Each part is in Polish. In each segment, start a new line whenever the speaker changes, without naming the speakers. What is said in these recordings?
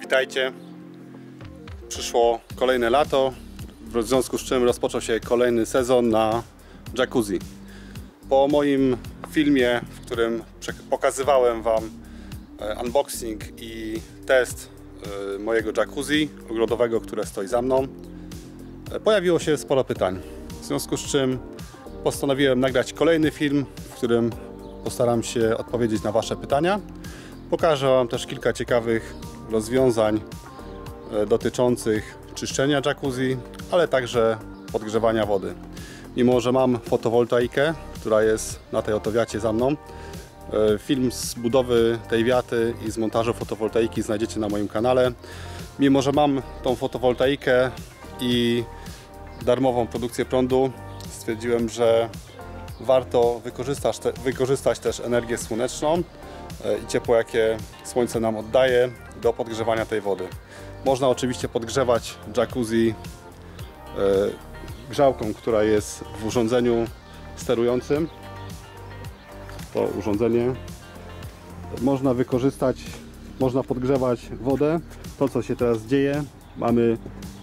Witajcie. Przyszło kolejne lato, w związku z czym rozpoczął się kolejny sezon na jacuzzi. Po moim filmie, w którym pokazywałem Wam unboxing i test mojego jacuzzi ogrodowego, które stoi za mną, pojawiło się sporo pytań. W związku z czym postanowiłem nagrać kolejny film, w którym postaram się odpowiedzieć na Wasze pytania. Pokażę Wam też kilka ciekawych rozwiązań dotyczących czyszczenia jacuzzi, ale także podgrzewania wody. Mimo że mam fotowoltaikę, która jest na tej oto wiacie za mną, film z budowy tej wiaty i z montażu fotowoltaiki znajdziecie na moim kanale. Mimo że mam tą fotowoltaikę i darmową produkcję prądu, stwierdziłem, że warto wykorzystać też energię słoneczną i ciepło, jakie słońce nam oddaje, do podgrzewania tej wody. Można oczywiście podgrzewać jacuzzi grzałką, która jest w urządzeniu sterującym. To urządzenie można podgrzewać wodę. To, co się teraz dzieje, mamy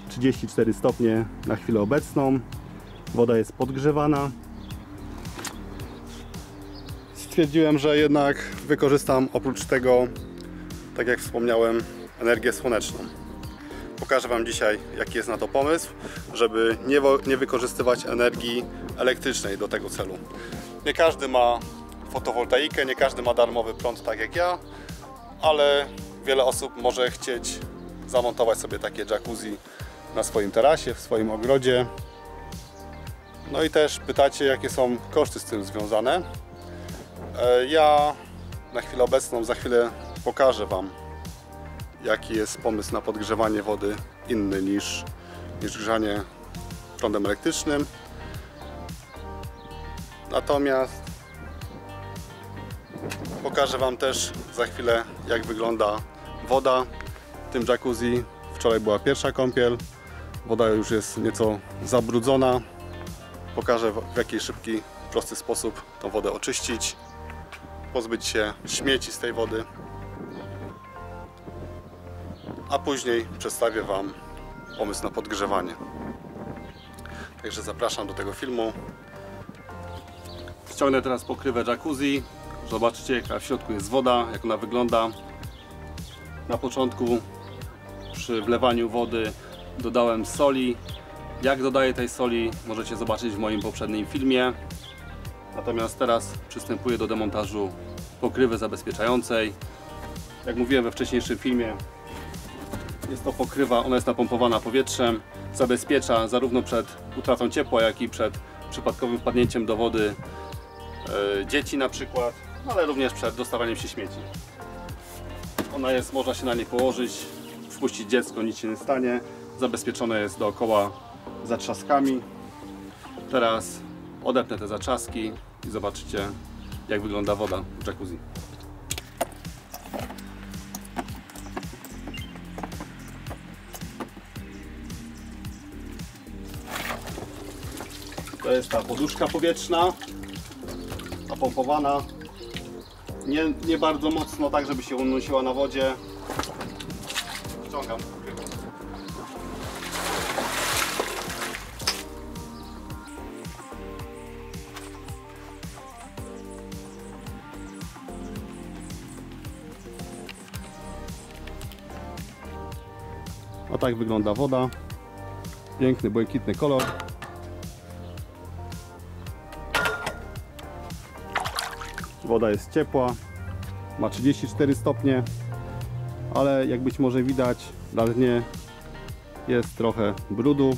34 stopnie na chwilę obecną. Woda jest podgrzewana. Stwierdziłem, że jednak wykorzystam oprócz tego, tak jak wspomniałem, energię słoneczną. Pokażę Wam dzisiaj, jaki jest na to pomysł, żeby nie wykorzystywać energii elektrycznej do tego celu. Nie każdy ma fotowoltaikę, nie każdy ma darmowy prąd tak jak ja, ale wiele osób może chcieć zamontować sobie takie jacuzzi na swoim tarasie, w swoim ogrodzie. No i też pytacie, jakie są koszty z tym związane. Ja na chwilę obecną, za chwilę pokażę Wam, jaki jest pomysł na podgrzewanie wody inny niż grzanie prądem elektrycznym. Natomiast pokażę Wam też za chwilę, jak wygląda woda w tym jacuzzi. Wczoraj była pierwsza kąpiel, woda już jest nieco zabrudzona. Pokażę, w jaki szybki, prosty sposób tą wodę oczyścić, pozbyć się śmieci z tej wody, a później przedstawię Wam pomysł na podgrzewanie. Także zapraszam do tego filmu. Ściągnę teraz pokrywę jacuzzi. Zobaczcie, jaka w środku jest woda, jak ona wygląda. Na początku przy wlewaniu wody dodałem soli. Jak dodaję tej soli, możecie zobaczyć w moim poprzednim filmie. Natomiast teraz przystępuję do demontażu pokrywy zabezpieczającej. Jak mówiłem we wcześniejszym filmie, jest to pokrywa, ona jest napompowana powietrzem, zabezpiecza zarówno przed utratą ciepła, jak i przed przypadkowym wpadnięciem do wody dzieci na przykład, ale również przed dostawaniem się śmieci. Można się na niej położyć, wpuścić dziecko, nic się nie stanie. Zabezpieczone jest dookoła zatrzaskami. Teraz odepnę te zatrzaski i zobaczycie, jak wygląda woda w jacuzzi. To jest ta poduszka powietrzna, napompowana. Nie bardzo mocno, tak żeby się unosiła na wodzie. Wciągam. O, tak wygląda woda. Piękny, błękitny kolor. Woda jest ciepła, ma 34 stopnie, ale jak być może widać, na dnie jest trochę brudu.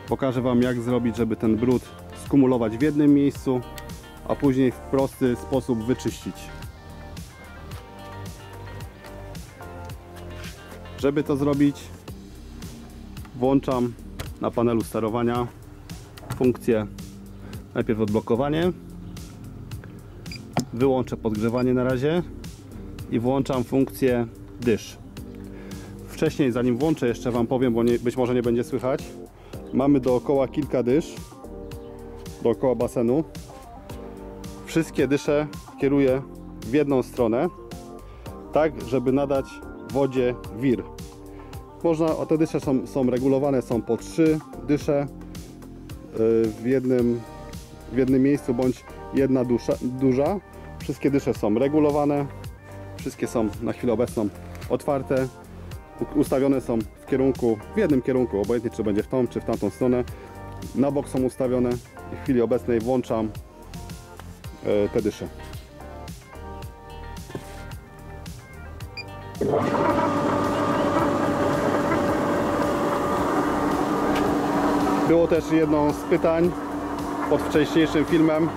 Pokażę Wam, jak zrobić, żeby ten brud skumulować w jednym miejscu, a później w prosty sposób wyczyścić. Żeby to zrobić, włączam na panelu sterowania funkcję najpierw odblokowanie, wyłączę podgrzewanie na razie i włączam funkcję dysz. Wcześniej, zanim włączę, jeszcze Wam powiem, bo być może nie będzie słychać. Mamy dookoła kilka dysz, dookoła basenu. Wszystkie dysze kieruję w jedną stronę. tak żeby nadać wodzie wir. Te dysze są regulowane, są po 3 dysze w jednym miejscu, bądź jedna duża. Wszystkie dysze są regulowane, wszystkie są na chwilę obecną otwarte, ustawione są w jednym kierunku, obojętnie czy będzie w tą czy w tamtą stronę. Na bok są ustawione i w chwili obecnej włączam te dysze. Było też jedno z pytań pod wcześniejszym filmem,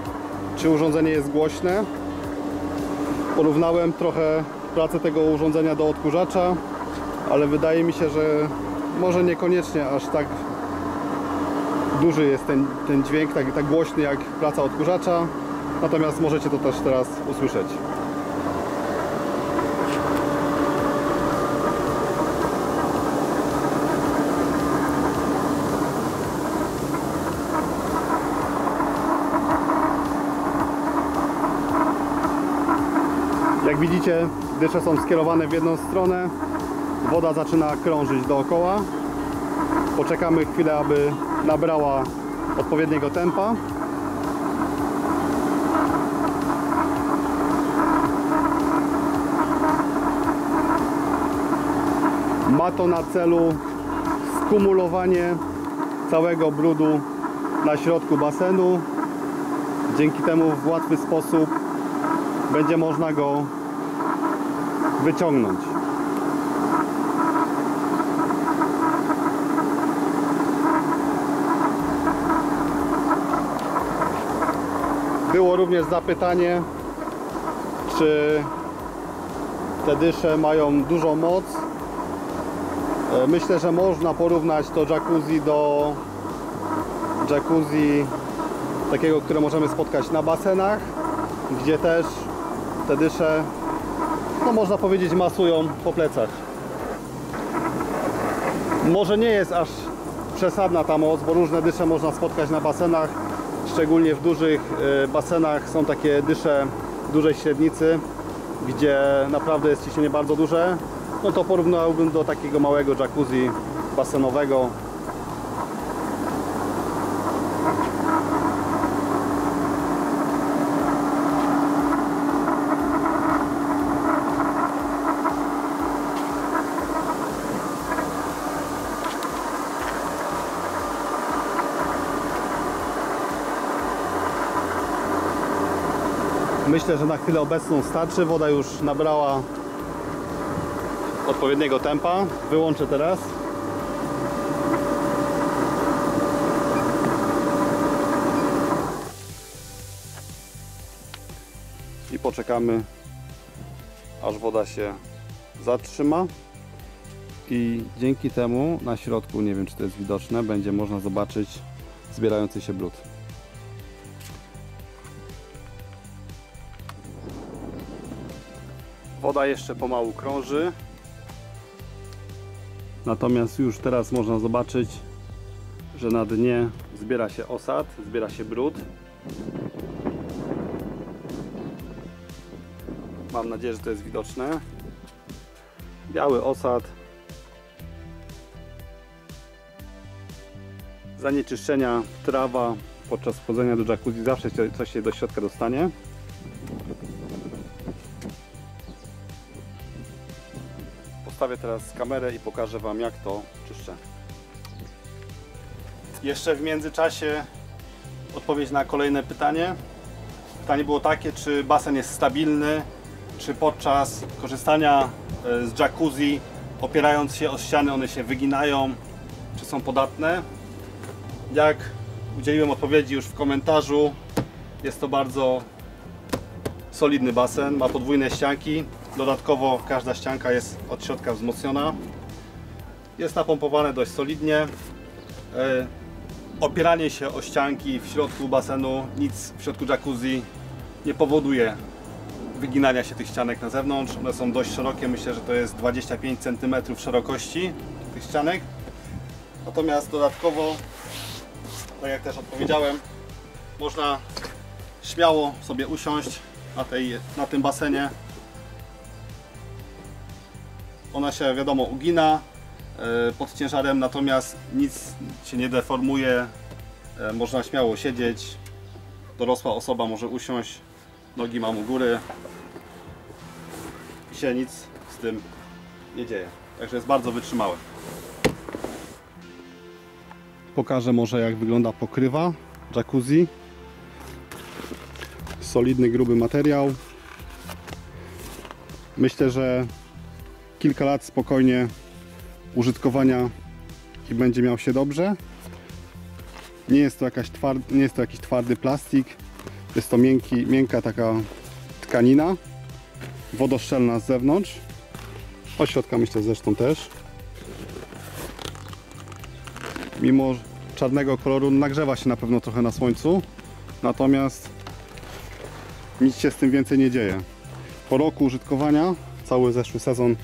czy urządzenie jest głośne. Porównałem trochę pracę tego urządzenia do odkurzacza, ale wydaje mi się, że może niekoniecznie aż tak duży jest ten dźwięk, tak głośny jak praca odkurzacza. Natomiast możecie to też teraz usłyszeć. Jak widzicie, dysze są skierowane w jedną stronę, woda zaczyna krążyć dookoła. Poczekamy chwilę, aby nabrała odpowiedniego tempa. Ma to na celu skumulowanie całego brudu na środku basenu. Dzięki temu w łatwy sposób będzie można go wyciągnąć. Było również zapytanie, czy te dysze mają dużą moc. Myślę, że można porównać to jacuzzi do jacuzzi takiego, które możemy spotkać na basenach, gdzie też te dysze, no można powiedzieć, masują po plecach. Może nie jest aż przesadna ta moc, bo różne dysze można spotkać na basenach. Szczególnie w dużych basenach są takie dysze dużej średnicy, gdzie naprawdę jest ciśnienie bardzo duże. No to porównałbym do takiego małego jacuzzi basenowego. Myślę, że na chwilę obecną starczy. Woda już nabrała odpowiedniego tempa. Wyłączę teraz. I poczekamy, aż woda się zatrzyma. I dzięki temu na środku, nie wiem czy to jest widoczne, będzie można zobaczyć zbierający się brud. Woda jeszcze pomału krąży. Natomiast już teraz można zobaczyć, że na dnie zbiera się osad, zbiera się brud. Mam nadzieję, że to jest widoczne. Biały osad. Zanieczyszczenia, trawa. Podczas wchodzenia do jacuzzi zawsze coś się do środka dostanie. Postawię teraz kamerę i pokażę Wam, jak to czyszczę. Jeszcze w międzyczasie odpowiedź na kolejne pytanie. Pytanie było takie, czy basen jest stabilny, czy podczas korzystania z jacuzzi, opierając się o ściany, one się wyginają, czy są podatne. Jak udzieliłem odpowiedzi już w komentarzu, jest to bardzo solidny basen, ma podwójne ścianki. Dodatkowo każda ścianka jest od środka wzmocniona. Jest napompowane dość solidnie. Opieranie się o ścianki w środku basenu, nic w środku jacuzzi nie powoduje wyginania się tych ścianek na zewnątrz. One są dość szerokie, myślę, że to jest 25 cm szerokości tych ścianek. Natomiast dodatkowo, tak jak też odpowiedziałem, można śmiało sobie usiąść na tym basenie Ona się, wiadomo, ugina pod ciężarem, natomiast nic się nie deformuje. Można śmiało siedzieć. Dorosła osoba może usiąść, nogi mam u góry i się nic z tym nie dzieje. Także jest bardzo wytrzymałe. Pokażę może, jak wygląda pokrywa jacuzzi. Solidny, gruby materiał. Myślę, że kilka lat spokojnie użytkowania i będzie miał się dobrze. Nie jest to jakiś twardy plastik. Jest to miękka taka tkanina, wodoszczelna z zewnątrz. Od środka myślę zresztą też. Mimo czarnego koloru nagrzewa się na pewno trochę na słońcu, natomiast nic się z tym więcej nie dzieje. Po roku użytkowania, cały zeszły sezon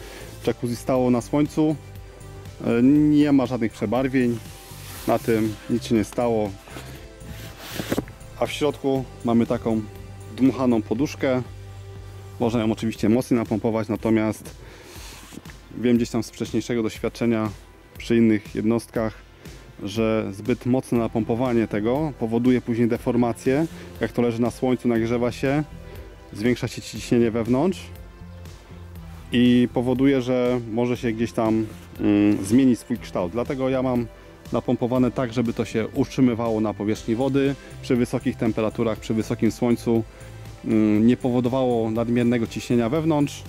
jacuzzi stało na słońcu. Nie ma żadnych przebarwień na tym, nic się nie stało. A w środku mamy taką dmuchaną poduszkę. Można ją oczywiście mocniej napompować, natomiast wiem gdzieś tam z wcześniejszego doświadczenia przy innych jednostkach, że zbyt mocne napompowanie tego powoduje później deformację. Jak to leży na słońcu, nagrzewa się, zwiększa się ciśnienie wewnątrz i powoduje, że może się gdzieś tam zmienić swój kształt. Dlatego ja mam napompowane tak, żeby to się utrzymywało na powierzchni wody przy wysokich temperaturach, przy wysokim słońcu, nie powodowało nadmiernego ciśnienia wewnątrz.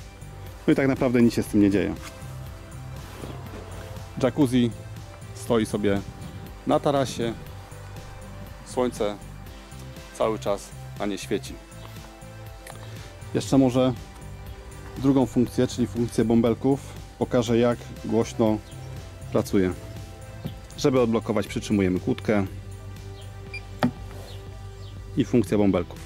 No i tak naprawdę nic się z tym nie dzieje. Jacuzzi stoi sobie na tarasie. Słońce cały czas na nie świeci. Jeszcze może drugą funkcję, czyli funkcję bąbelków, pokażę, jak głośno pracuje. Żeby odblokować, przytrzymujemy kłódkę i funkcja bąbelków.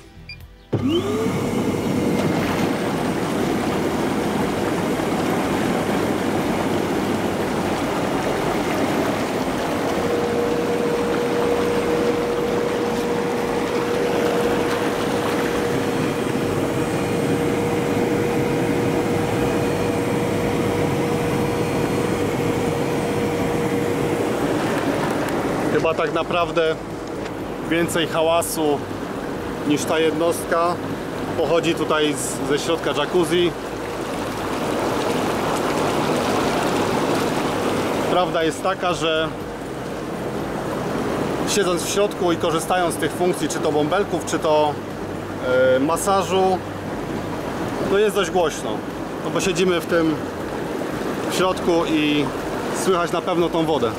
Chyba tak naprawdę więcej hałasu niż ta jednostka pochodzi tutaj ze środka jacuzzi. Prawda jest taka, że siedząc w środku i korzystając z tych funkcji, czy to bąbelków, czy to masażu, to jest dość głośno. No bo siedzimy w tym w środku i słychać na pewno tą wodę.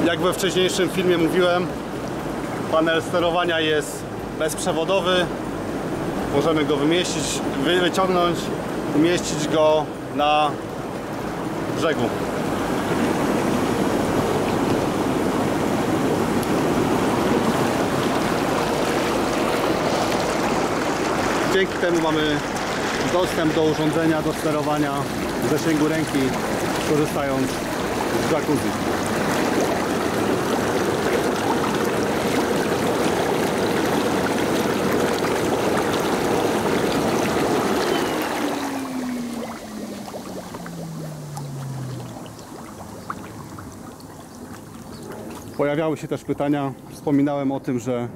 Jak we wcześniejszym filmie mówiłem, panel sterowania jest bezprzewodowy. Możemy go wyciągnąć, umieścić go na brzegu. Dzięki temu mamy dostęp do urządzenia, do sterowania w zasięgu ręki, korzystając z jacuzzi. Pojawiały się też pytania, wspominałem o tym, że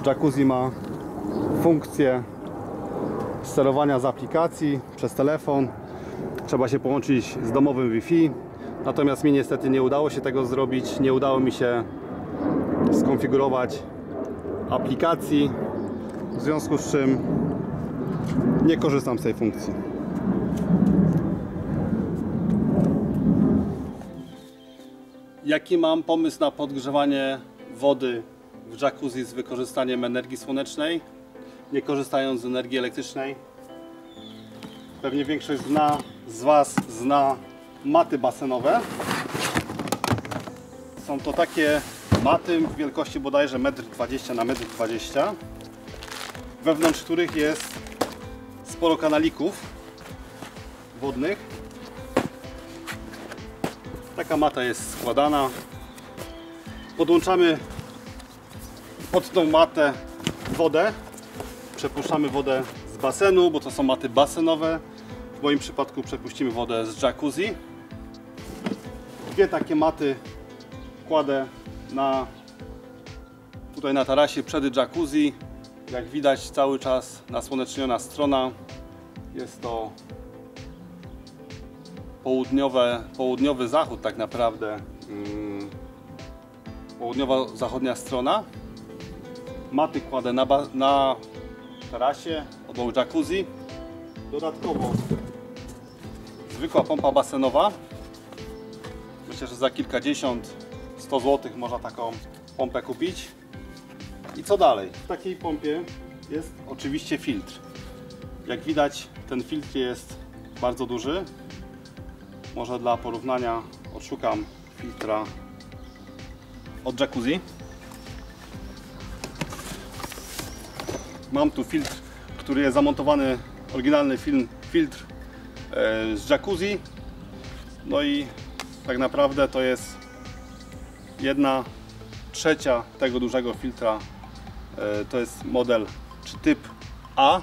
jacuzzi ma funkcję sterowania z aplikacji przez telefon. Trzeba się połączyć z domowym Wi-Fi. Natomiast mi niestety nie udało się tego zrobić. Nie udało mi się skonfigurować aplikacji, w związku z czym nie korzystam z tej funkcji. Jaki mam pomysł na podgrzewanie wody w jacuzzi z wykorzystaniem energii słonecznej, nie korzystając z energii elektrycznej? Pewnie większość z Was zna maty basenowe. Są to takie maty w wielkości bodajże 1,20 m na 1,20 m, wewnątrz których jest sporo kanalików wodnych. Taka mata jest składana. Podłączamy pod tą matę wodę. Przepuszczamy wodę z basenu, bo to są maty basenowe. W moim przypadku przepuścimy wodę z jacuzzi. Dwie takie maty kładę tutaj na tarasie przed jacuzzi. Jak widać, cały czas nasłoneczniona strona. Jest to południowy zachód tak naprawdę. Południowo-zachodnia strona. Maty kładę na tarasie obok jacuzzi. Dodatkowo zwykła pompa basenowa. Myślę, że za kilkadziesiąt, 100 zł można taką pompę kupić. I co dalej? W takiej pompie jest oczywiście filtr. Jak widać, ten filtr jest bardzo duży. Może dla porównania odszukam filtra od jacuzzi. Mam tu filtr, który jest zamontowany, oryginalny filtr z jacuzzi. No i tak naprawdę to jest 1/3 tego dużego filtra. To jest model czy typ A.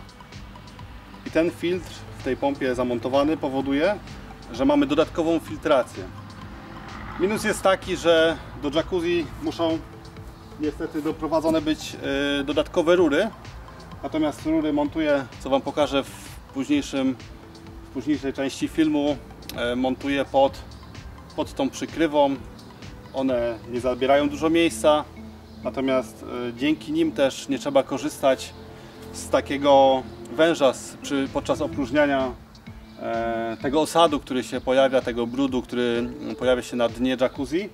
I ten filtr w tej pompie zamontowany powoduje, że mamy dodatkową filtrację. Minus jest taki, że do jacuzzi muszą niestety doprowadzone być dodatkowe rury. Natomiast rury montuję, co Wam pokażę w późniejszej części filmu, montuję pod tą przykrywą. One nie zabierają dużo miejsca, natomiast dzięki nim też nie trzeba korzystać z takiego węża podczas opróżniania tego osadu, który się pojawia, tego brudu, który pojawia się na dnie jacuzzi.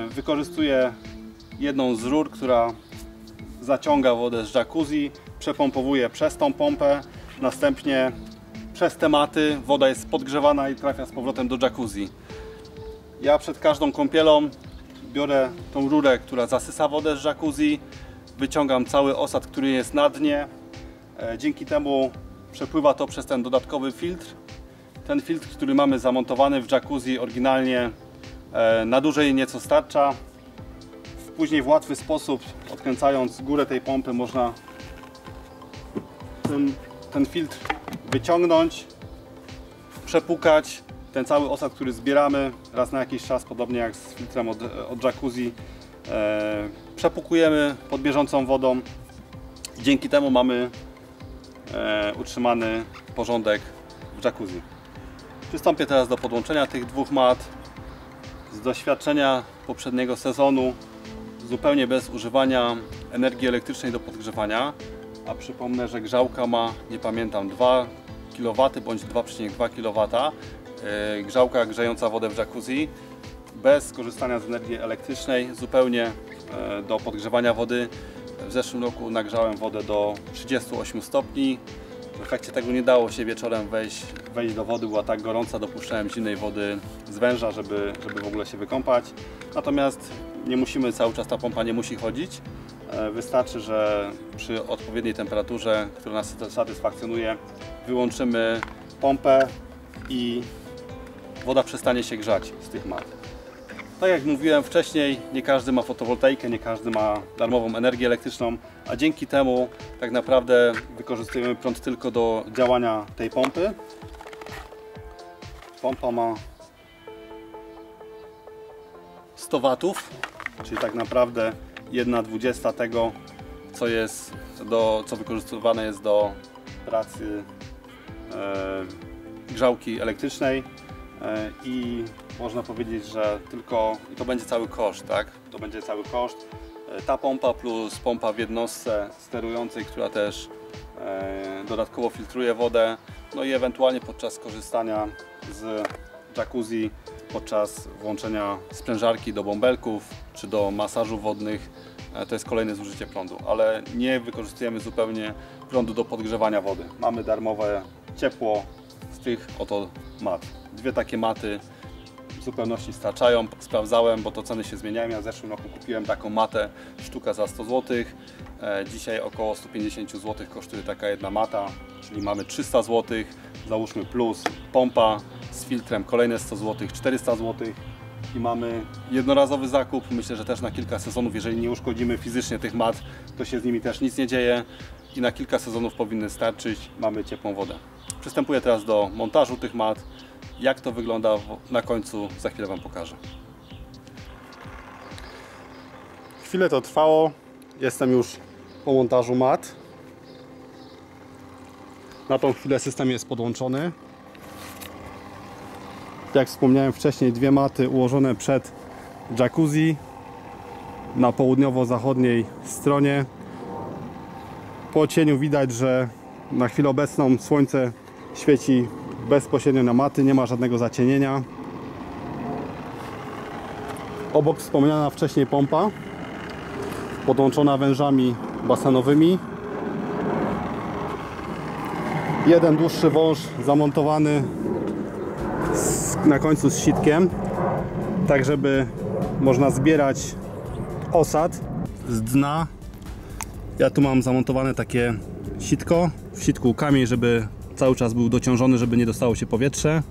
Wykorzystuję jedną z rur, która zaciąga wodę z jacuzzi, przepompowuję przez tą pompę, następnie przez te maty woda jest podgrzewana i trafia z powrotem do jacuzzi. Ja przed każdą kąpielą biorę tą rurę, która zasysa wodę z jacuzzi, wyciągam cały osad, który jest na dnie. Dzięki temu przepływa to przez ten dodatkowy filtr. Ten filtr, który mamy zamontowany w jacuzzi oryginalnie, na dłużej nieco starcza. Później w łatwy sposób, odkręcając górę tej pompy, można ten filtr wyciągnąć, przepukać. Ten cały osad, który zbieramy raz na jakiś czas, podobnie jak z filtrem od jacuzzi, przepukujemy pod bieżącą wodą. Dzięki temu mamy utrzymany porządek w jacuzzi. Przystąpię teraz do podłączenia tych dwóch mat. Z doświadczenia poprzedniego sezonu, zupełnie bez używania energii elektrycznej do podgrzewania, a przypomnę, że grzałka ma, nie pamiętam, 2 kW bądź 2,2 kW. Grzałka grzejąca wodę w jacuzzi, bez korzystania z energii elektrycznej, zupełnie do podgrzewania wody. W zeszłym roku nagrzałem wodę do 38 stopni. W efekcie tego nie dało się wieczorem wejść do wody, była tak gorąca, dopuszczałem zimnej wody z węża, żeby w ogóle się wykąpać. Natomiast nie musimy, cały czas ta pompa nie musi chodzić. Wystarczy, że przy odpowiedniej temperaturze, która nas satysfakcjonuje, wyłączymy pompę i woda przestanie się grzać z tych mat. Tak jak mówiłem wcześniej, nie każdy ma fotowoltaikę, nie każdy ma darmową energię elektryczną, a dzięki temu tak naprawdę wykorzystujemy prąd tylko do działania tej pompy. Pompa ma 100 W, czyli tak naprawdę 1/20 tego, co wykorzystywane jest do pracy grzałki elektrycznej. I można powiedzieć, że i to będzie cały koszt, tak? To będzie cały koszt. Ta pompa plus pompa w jednostce sterującej, która też dodatkowo filtruje wodę. No i ewentualnie podczas korzystania z jacuzzi, podczas włączenia sprężarki do bąbelków czy do masażu wodnych, to jest kolejne zużycie prądu, ale nie wykorzystujemy zupełnie prądu do podgrzewania wody. Mamy darmowe ciepło z tych oto mat. Dwie takie maty w zupełności starczają. Sprawdzałem, bo to ceny się zmieniają. Ja w zeszłym roku kupiłem taką matę, sztuka za 100 zł. Dzisiaj około 150 zł kosztuje taka jedna mata, czyli mamy 300 zł. Załóżmy plus pompa z filtrem kolejne 100 zł, 400 zł. i mamy jednorazowy zakup. Myślę, że też na kilka sezonów, jeżeli nie uszkodzimy fizycznie tych mat, to się z nimi też nic nie dzieje i na kilka sezonów powinny starczyć. Mamy ciepłą wodę. Przystępuję teraz do montażu tych mat. Jak to wygląda na końcu, za chwilę Wam pokażę. Chwilę to trwało. Jestem już po montażu mat. Na tą chwilę system jest podłączony. Jak wspomniałem wcześniej, dwie maty ułożone przed jacuzzi na południowo-zachodniej stronie. Po cieniu widać, że na chwilę obecną słońce świeci bezpośrednio na maty, nie ma żadnego zacienienia. Obok wspomniana wcześniej pompa podłączona wężami basenowymi. Jeden dłuższy wąż zamontowany na końcu z sitkiem, tak żeby można zbierać osad z dna. Ja tu mam zamontowane takie sitko, w sitku kamień, żeby cały czas był dociążony, żeby nie dostało się powietrze.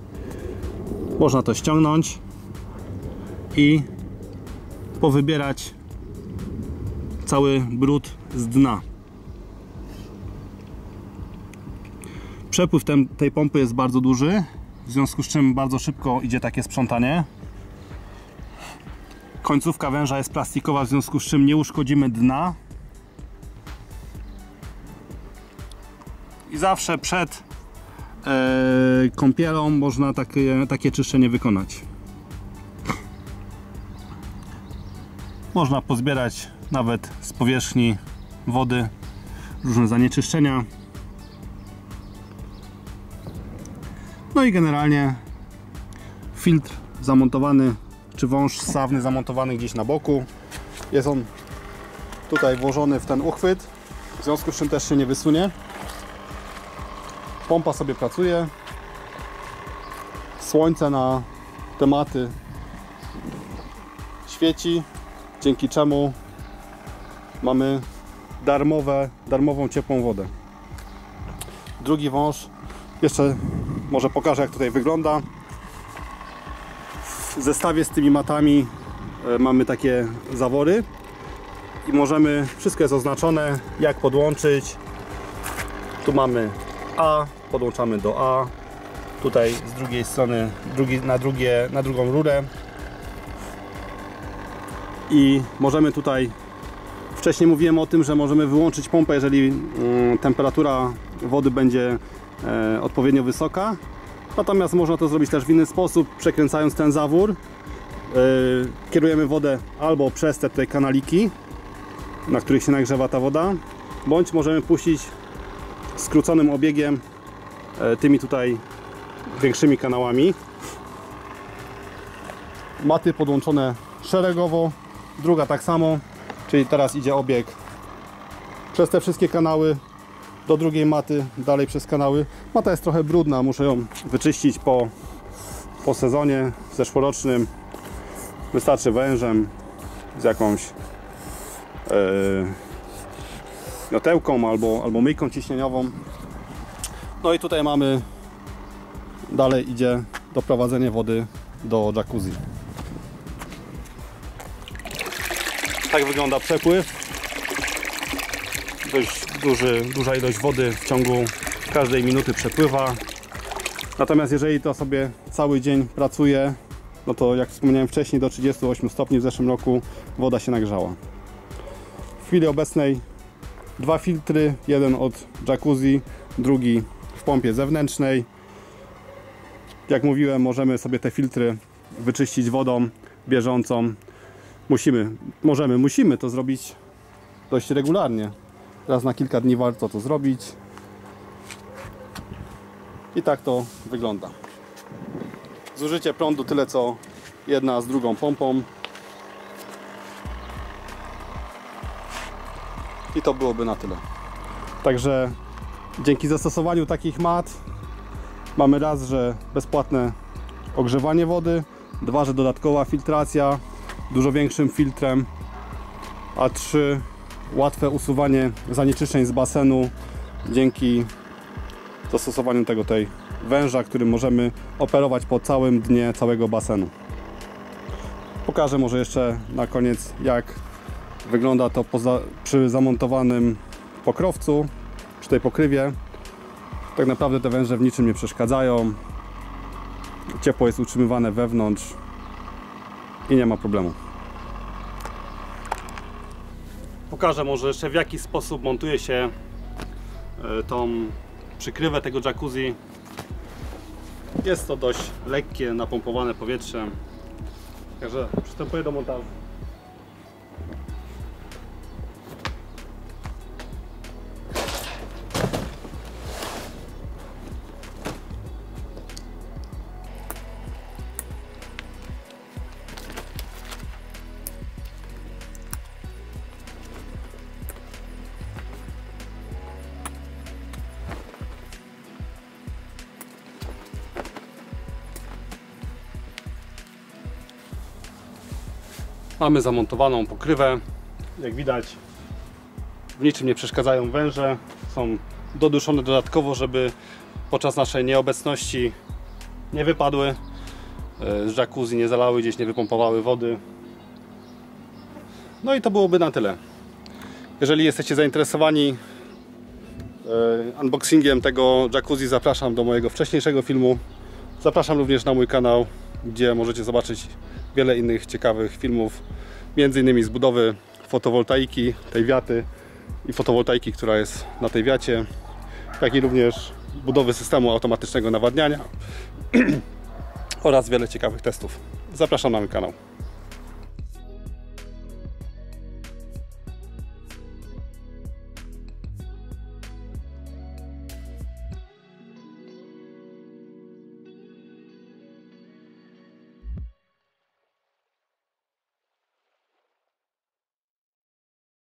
Można to ściągnąć i powybierać cały brud z dna. Przepływ tej pompy jest bardzo duży, w związku z czym bardzo szybko idzie takie sprzątanie. Końcówka węża jest plastikowa, w związku z czym nie uszkodzimy dna. I zawsze przed kąpielą można takie czyszczenie wykonać. Można pozbierać nawet z powierzchni wody różne zanieczyszczenia. No i generalnie filtr zamontowany, czy wąż ssawny zamontowany gdzieś na boku. Jest on tutaj włożony w ten uchwyt, w związku z czym też się nie wysunie. Pompa sobie pracuje. Słońce na te maty świeci, dzięki czemu mamy darmową ciepłą wodę. Drugi wąż, jeszcze może pokażę, jak tutaj wygląda. W zestawie z tymi matami mamy takie zawory i możemy, wszystko jest oznaczone, jak podłączyć. Tu mamy A, podłączamy do A. Tutaj z drugiej strony na drugą rurę. I możemy tutaj, wcześniej mówiłem o tym, że możemy wyłączyć pompę, jeżeli temperatura wody będzie odpowiednio wysoka. Natomiast można to zrobić też w inny sposób, przekręcając ten zawór. Kierujemy wodę albo przez te tutaj kanaliki, na których się nagrzewa ta woda, bądź możemy puścić skróconym obiegiem tymi tutaj większymi kanałami. Maty podłączone szeregowo, druga tak samo, czyli teraz idzie obieg przez te wszystkie kanały do drugiej maty, dalej przez kanały. Mata jest trochę brudna, muszę ją wyczyścić po sezonie zeszłorocznym. Wystarczy wężem z jakąś miotełką albo myjką ciśnieniową. No i tutaj mamy, dalej idzie doprowadzenie wody do jacuzzi. Tak wygląda przepływ. Dość duża ilość wody w ciągu każdej minuty przepływa. Natomiast jeżeli to sobie cały dzień pracuje, no to jak wspomniałem wcześniej, do 38 stopni w zeszłym roku woda się nagrzała. W chwili obecnej dwa filtry, jeden od jacuzzi, drugi w pompie zewnętrznej. Jak mówiłem, możemy sobie te filtry wyczyścić wodą bieżącą. Musimy to zrobić dość regularnie. Raz na kilka dni warto to zrobić. I tak to wygląda. Zużycie prądu tyle co jedna z drugą pompą. I to byłoby na tyle. Także dzięki zastosowaniu takich mat mamy raz, że bezpłatne ogrzewanie wody, dwa, że dodatkowa filtracja dużo większym filtrem, a trzy, łatwe usuwanie zanieczyszczeń z basenu dzięki zastosowaniu tego węża, którym możemy operować po całym dnie całego basenu. Pokażę może jeszcze na koniec, jak wygląda to przy zamontowanym pokrowcu, przy tej pokrywie. Tak naprawdę te węże w niczym nie przeszkadzają. Ciepło jest utrzymywane wewnątrz i nie ma problemu. Pokażę może jeszcze, w jaki sposób montuje się tą przykrywę tego jacuzzi. Jest to dość lekkie, napompowane powietrzem. Także przystępuję do montażu. Mamy zamontowaną pokrywę. Jak widać, w niczym nie przeszkadzają węże. Są doduszone dodatkowo, żeby podczas naszej nieobecności nie wypadły z jacuzzi, nie zalały gdzieś, nie wypompowały wody. No i to byłoby na tyle. Jeżeli jesteście zainteresowani unboxingiem tego jacuzzi, zapraszam do mojego wcześniejszego filmu. Zapraszam również na mój kanał, gdzie możecie zobaczyć wiele innych ciekawych filmów, między innymi z budowy fotowoltaiki, tej wiaty i fotowoltaiki, która jest na tej wiacie, jak i również budowy systemu automatycznego nawadniania oraz wiele ciekawych testów. Zapraszam na mój kanał.